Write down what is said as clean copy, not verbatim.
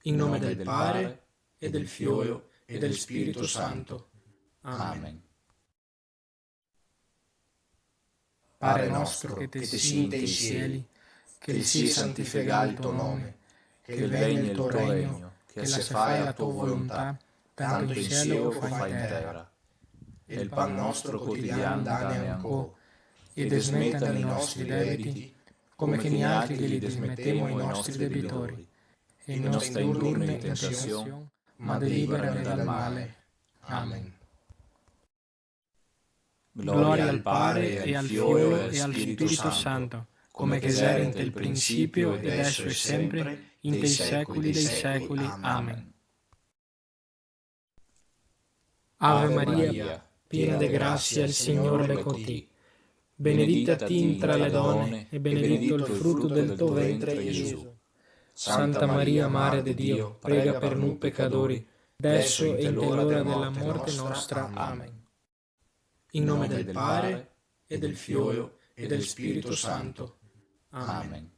In nome del Padre, e del Figlio, e del Spirito Santo. Amen. Padre nostro che te siede nei cieli, che sia santificato il tuo nome, che venga il tuo regno, che si fai la tua volontà, tanto in cielo come in terra. E il pan nostro quotidiano dane ancora, ed smettano i nostri debiti, come che neanche che li dismettiamo ai nostri debitori, e non sta indurne in tentazione, ma deliberane dal male. Amen. Gloria al Padre, e al Figlio, e al Spirito Santo, come che era in il principio, ed adesso e sempre, in dei secoli dei secoli. Amen. Ave Maria, piena de grazia, il Signore è con te. Benedicta tu intra le donne, e benedetto il frutto del tuo ventre, Gesù. Santa Maria, Madre di Dio, prega per noi peccatori, adesso e in l'ora della morte nostra. Amen. In nome del Padre, e del Figlio, e del Spirito Santo. Amen.